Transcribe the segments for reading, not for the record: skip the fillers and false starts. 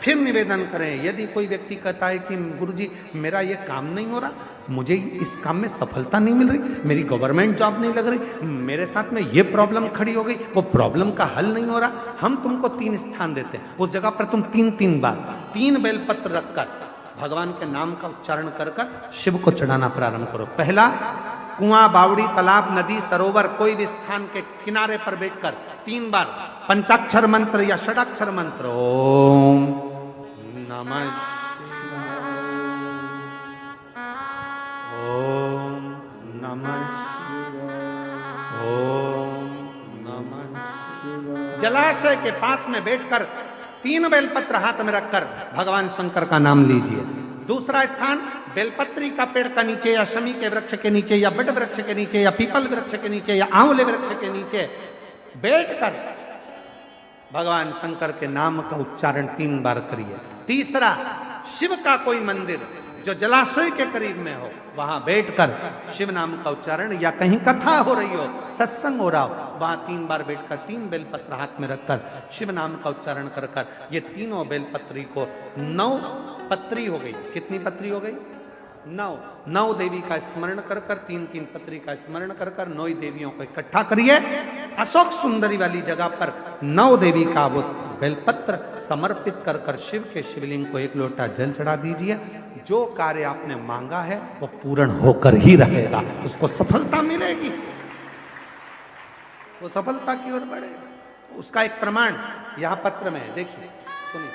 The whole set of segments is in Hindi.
फिर निवेदन करें। यदि कोई व्यक्ति कहता है कि गुरुजी मेरा ये काम नहीं हो रहा, मुझे इस काम में सफलता नहीं मिल रही, मेरी गवर्नमेंट जॉब नहीं लग रही, मेरे साथ में ये प्रॉब्लम खड़ी हो गई, वो प्रॉब्लम का हल नहीं हो रहा, हम तुमको 3 स्थान देते हैं। उस जगह पर तुम 3 बार 3 बेलपत्र रखकर भगवान के नाम का उच्चारण कर कर शिव को चढ़ाना प्रारंभ करो। पहला, कुआं, बावड़ी, तालाब, नदी, सरोवर, कोई भी स्थान के किनारे पर बैठकर 3 बार पंचाक्षर मंत्र या षडाक्षर मंत्र, ओम नमः शिवाय, ओम नमः शिवाय, ओम नमः शिवाय, जलाशय के पास में बैठकर 3 बेलपत्र हाथ में रखकर भगवान शंकर का नाम लीजिए। दूसरा स्थान, बेलपत्री का पेड़ का नीचे या शमी के वृक्ष के नीचे या बट वृक्ष के नीचे या पीपल वृक्ष के नीचे या आंवले वृक्ष के नीचे बैठकर भगवान शंकर के नाम का उच्चारण 3 बार करिए। तीसरा, शिव का कोई मंदिर जो जलाशय के करीब में हो, वहां बैठकर शिव नाम का उच्चारण, या कहीं कथा हो रही हो, सत्संग हो रहा हो, वहां 3 बार बैठकर 3 बेलपत्र हाथ में रखकर शिव नाम का उच्चारण कर कर ये तीनों बेलपत्री को 9 पत्री हो गई। कितनी पत्री हो गई? 9 देवी का स्मरण कर कर 3 पत्री का स्मरण कर कर 9 देवियों को इकट्ठा करिए। अशोक सुंदरी वाली जगह पर 9 देवी का वो बेलपत्र समर्पित कर कर शिव के शिवलिंग को 1 लोटा जल चढ़ा दीजिए। जो कार्य आपने मांगा है वो पूर्ण होकर ही रहेगा, उसको सफलता मिलेगी, वो सफलता की ओर बढ़ेगा। उसका एक प्रमाण यहां पत्र में है, देखिए, सुनिए।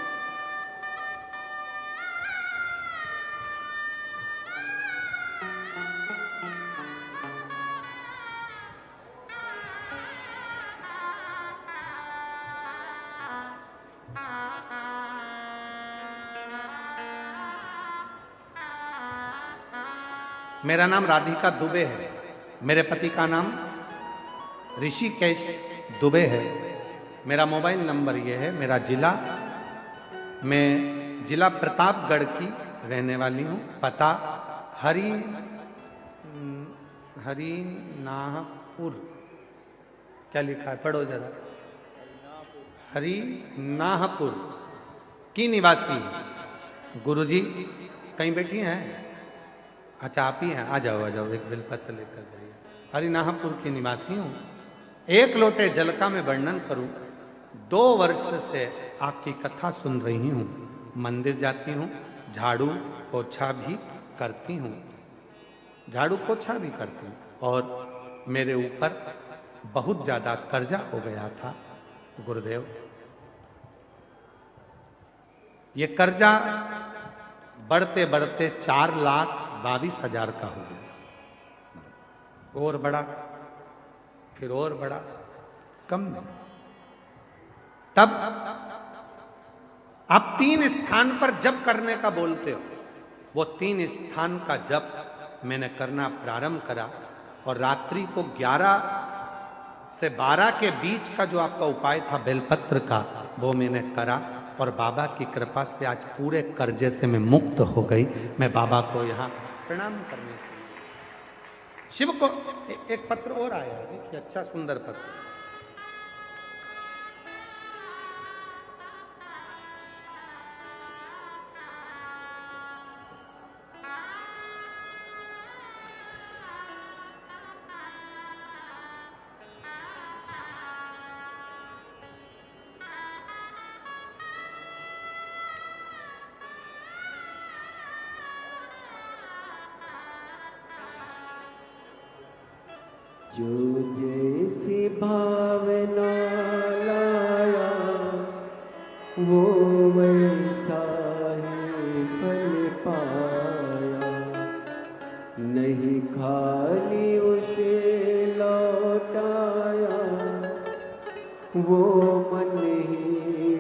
मेरा नाम राधिका दुबे है, मेरे पति का नाम ऋषिकेश दुबे है, मेरा मोबाइल नंबर ये है, मेरा जिला, मैं जिला प्रतापगढ़ की रहने वाली हूँ, पता हरिनाहपुर, क्या लिखा है पढ़ो जरा, हरिनाहपुर की निवासी। गुरुजी कहीं बैठी हैं? अच्छा आप ही हैं, आ जाओ एक बेलपत्र लेकर जाइए। हरिनाहपुर की निवासी हूँ। 1 लोटे जल का मैं वर्णन करूं, 2 वर्ष से आपकी कथा सुन रही हूँ, मंदिर जाती हूँ, झाड़ू पोछा भी करती हूँ, झाड़ू पोछा भी करती हूँ, और मेरे ऊपर बहुत ज्यादा कर्जा हो गया था गुरुदेव। ये कर्जा बढ़ते बढ़ते 4,22,000 का हो गया, और बढ़ा, फिर और बढ़ा, कम नहीं। तब आप 3 स्थान पर जप करने का बोलते हो, वो 3 स्थान का जप मैंने करना प्रारंभ करा, और रात्रि को 11 से 12 के बीच का जो आपका उपाय था बेलपत्र का, वो मैंने करा, और बाबा की कृपा से आज पूरे कर्जे से मैं मुक्त हो गई। मैं बाबा को यहाँ प्रणाम करने के लिए, शिव को एक पत्र और आया है, देखिए, अच्छा सुंदर पत्र। जो जैसी भावना लाया वो वैसा ही फल पाया, नहीं खाली उसे लौटाया, वो मन ही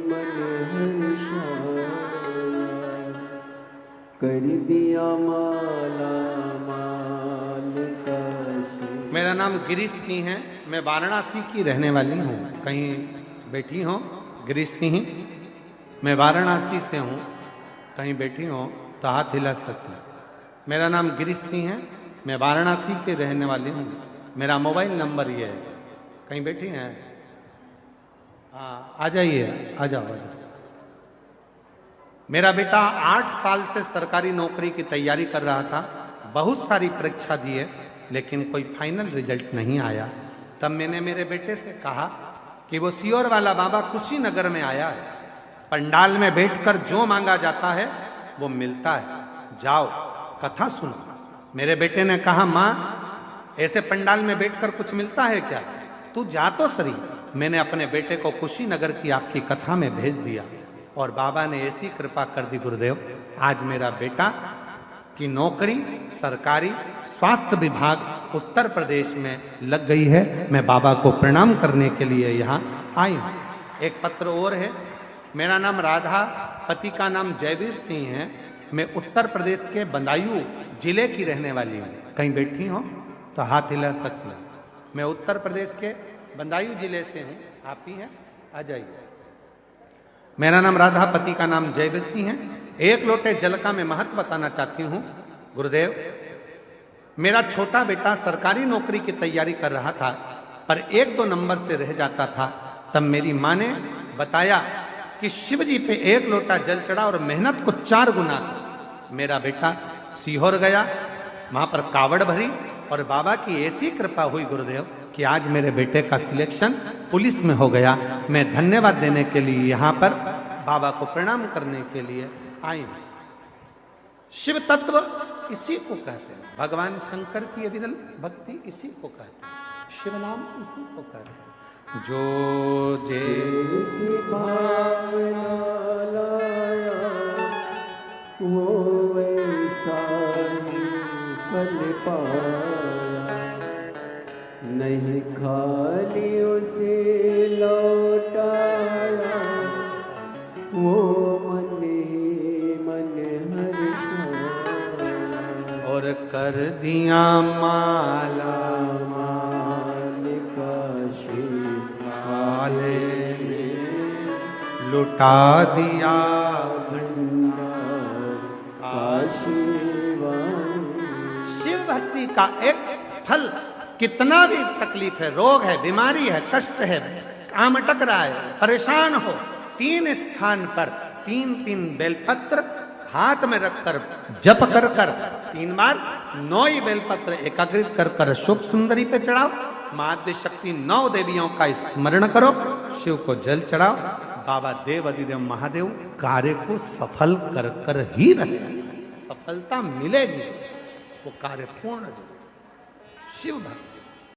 मन हर्षाया, कर दिया माला मेरा नाम गिरीश सिंह है, मैं वाराणसी की रहने वाली हूँ। कहीं बैठी हो गिरीश सिंह? मैं वाराणसी से हूँ, कहीं बैठी हो तो हाथ हिला सकते हैं। मेरा नाम गिरीश सिंह है, मैं वाराणसी के रहने वाली हूँ, मेरा मोबाइल नंबर ये है। कहीं बैठी हैं? हाँ, आ जाइए, आ जाओ, आ जाओ। मेरा बेटा 8 साल से सरकारी नौकरी की तैयारी कर रहा था, बहुत सारी परीक्षा दिए, लेकिन कोई फाइनल रिजल्ट नहीं आया। तब मैंने मेरे बेटे से कहा कि वो सीहोर वाला बाबा कुशीनगर में आया है, पंडाल में बैठकर जो मांगा जाता है वो मिलता है, जाओ कथा सुनो। मेरे बेटे ने कहा, माँ ऐसे पंडाल में बैठकर कुछ मिलता है क्या, तू जा तो सही। मैंने अपने बेटे को कुशीनगर की आपकी कथा में भेज दिया और बाबा ने ऐसी कृपा कर दी गुरुदेव, आज मेरा बेटा की नौकरी सरकारी स्वास्थ्य विभाग उत्तर प्रदेश में लग गई है। मैं बाबा को प्रणाम करने के लिए यहाँ आई हूँ। एक पत्र और है। मेरा नाम राधा, पति का नाम जयवीर सिंह है। मैं उत्तर प्रदेश के बदायूं जिले की रहने वाली हूँ। कहीं बैठी हो तो हाथ हिला सकती हूँ। मैं उत्तर प्रदेश के बदायूं जिले से हूँ। आप ही हैं, आ जाइए। मेरा नाम राधा, पति का नाम जयवीर सिंह है। एक लोटे जल का मैं महत्व बताना चाहती हूँ। गुरुदेव, मेरा छोटा बेटा सरकारी नौकरी की तैयारी कर रहा था, पर 1-2 नंबर से रह जाता था। तब मेरी माँ ने बताया कि शिव जी पे 1 लोटा जल चढ़ा और मेहनत को 4 गुना था। मेरा बेटा सीहोर गया, वहां पर कावड़ भरी और बाबा की ऐसी कृपा हुई गुरुदेव कि आज मेरे बेटे का सिलेक्शन पुलिस में हो गया। मैं धन्यवाद देने के लिए यहाँ पर बाबा को प्रणाम करने के लिए आई हूँ। शिव तत्व इसी को कहते हैं, भगवान शंकर की अविरल भक्ति इसी को कहते हैं, शिव नाम इसी को कहते हैं। जो जैसी भावना लाया वो वैसा ही फल पाया, नहीं खाली उसे लौटाया वो मन ही मन हर्षाया। और कर दिया माला माल का वाले लुटा दिया भंडार काशीवाणी। शिव भक्ति का एक फल, कितना भी तकलीफ है, रोग है, बीमारी है, कष्ट है, काम अटक रहा है, परेशान हो, 3 स्थान पर 3-3 बेलपत्र हाथ में रखकर जप कर 3 बार 9 ही बेलपत्र एकाग्रित कर शुभ सुंदरी पे चढ़ाओ। महादेव शक्ति 9 देवियों का स्मरण करो, शिव को जल चढ़ाओ। बाबा देव अधिदेव महादेव कार्य को सफल कर ही रहे, सफलता मिलेगी, वो कार्य पूर्ण। शिव भक्त